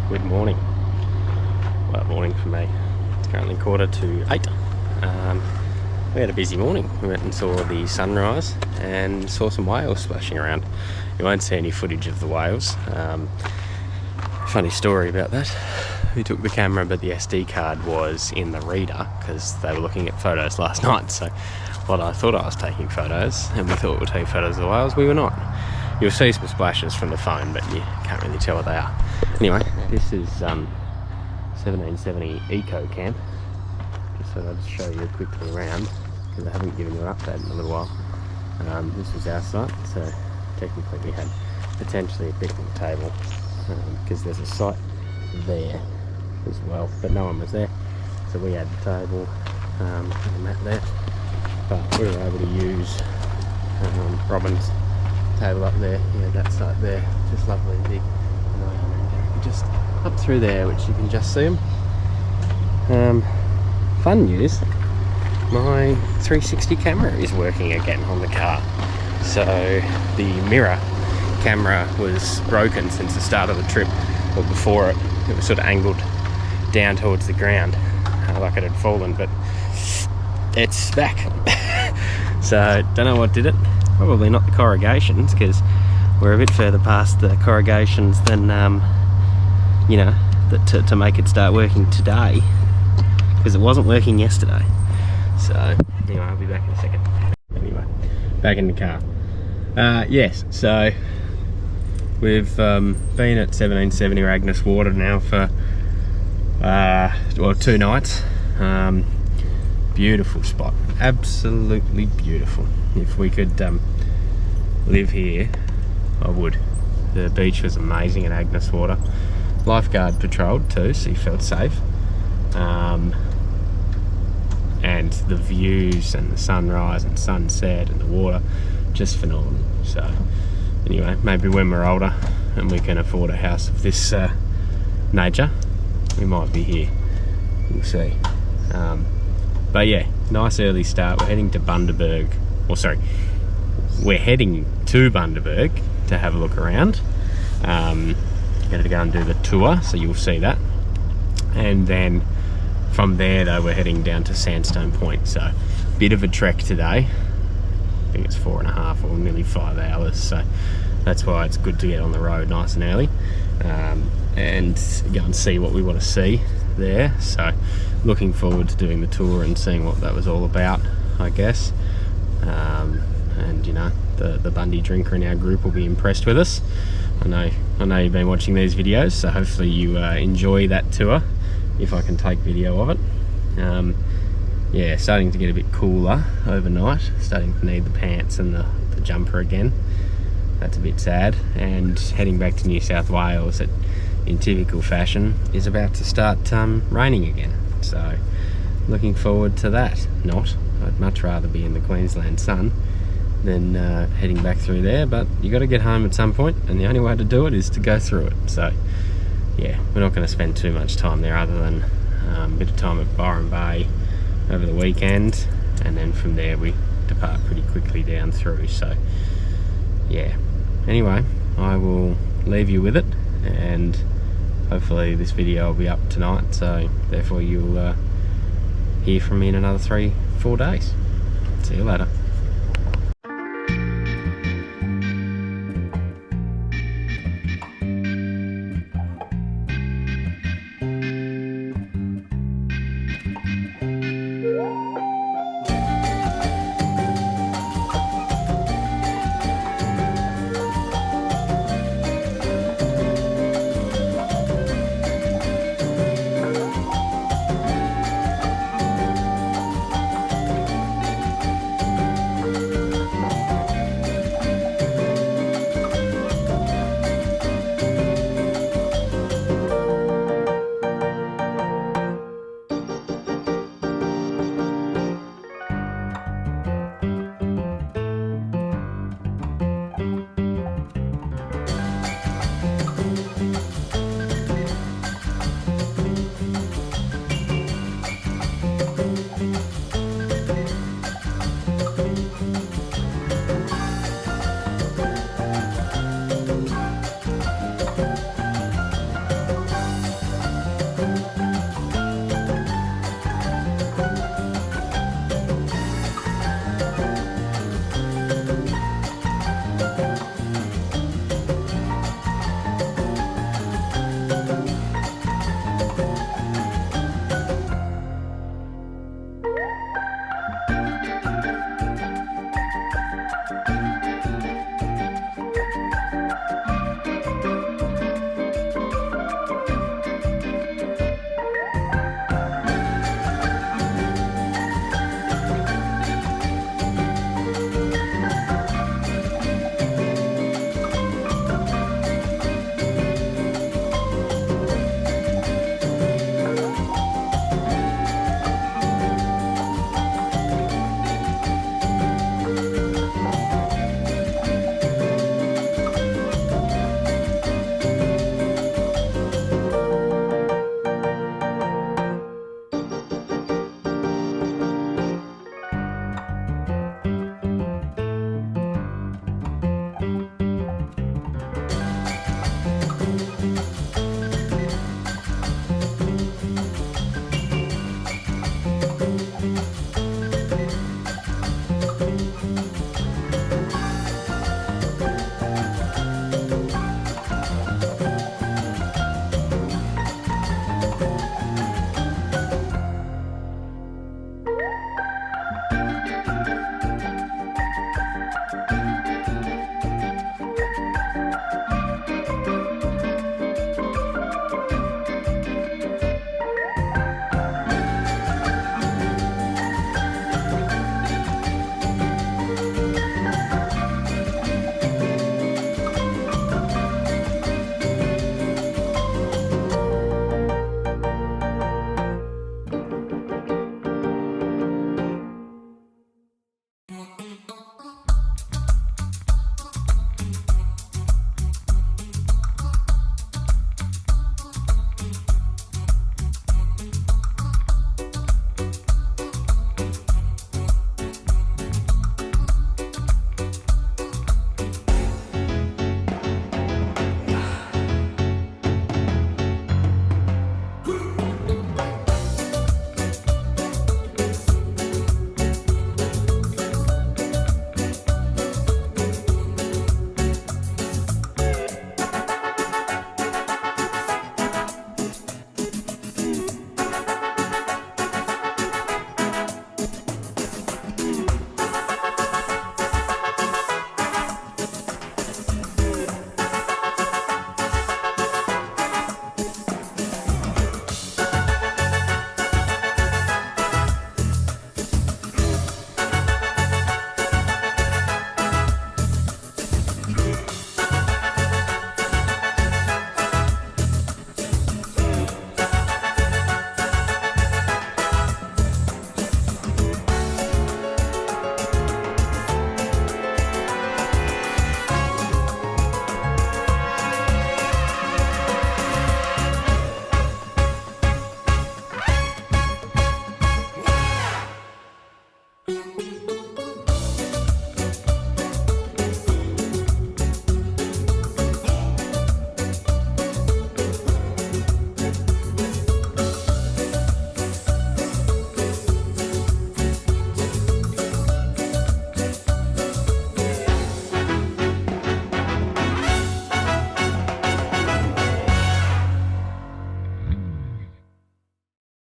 Good morning. Well, morning for me. It's currently 7:45. We had a busy morning. We went and saw the sunrise and saw some whales splashing around. You won't see any footage of the whales. Funny story about that. We took the camera, but the SD card was in the reader because they were looking at photos last night. So while I thought I was taking photos and we thought we were taking photos of the whales, we were not. You'll see some splashes from the phone, but you can't really tell what they are. Anyway, this is 1770 Eco Camp. Just thought I'd just show you quickly around because I haven't given you an update in a little while. This was our site, so technically we had potentially a picnic table because there's a site there as well, but no one was there. So we had the table and a mat there, but we were able to use Robin's table up there. Yeah, that site there, just lovely and big. And just up through there, which you can just see them. Fun news, my 360 camera is working again on the car. So the mirror camera was broken since the start of the trip, or before it. It was sort of angled down towards the ground, like it had fallen, but it's back. So don't know what did it. Probably not the corrugations, because we're a bit further past the corrugations than you know, to make it start working today, because it wasn't working yesterday. So anyway, I'll be back in a second. Anyway, back in the car. Yes, so we've been at 1770 Agnes Water now for well, 2 nights. Beautiful spot, absolutely beautiful. If we could live here, I would. The beach was amazing at Agnes Water. Lifeguard patrolled too, so you felt safe. And the views and the sunrise and sunset and the water, just phenomenal. So anyway, maybe when we're older and we can afford a house of this nature, we might be here. We'll see. But yeah, nice early start. We're heading to Bundaberg, or sorry, we're heading to Bundaberg to have a look around. Going to go and do the tour, so you'll see that. And then from there though, we're heading down to Sandstone Point. So bit of a trek today. I think it's 4.5 or nearly 5 hours. So that's why it's good to get on the road nice and early and go and see what we want to see there. So looking forward to doing the tour and seeing what that was all about, I guess. And you know, the Bundy drinker in our group will be impressed with us. I know you've been watching these videos, so hopefully you enjoy that tour if I can take video of it. Yeah, starting to get a bit cooler overnight, starting to need the pants and the jumper again. That's a bit sad. And heading back to New South Wales, that in typical fashion is about to start raining again. So looking forward to that. I'd much rather be in the Queensland sun than heading back through there, but you got to get home at some point, and the only way to do it is to go through it. So yeah, we're not going to spend too much time there other than a bit of time at Byron Bay over the weekend, and then from there we depart pretty quickly down through. So yeah, anyway, I will leave you with it, and hopefully this video will be up tonight, so therefore you'll hear from me in another 3-4 days. See you later.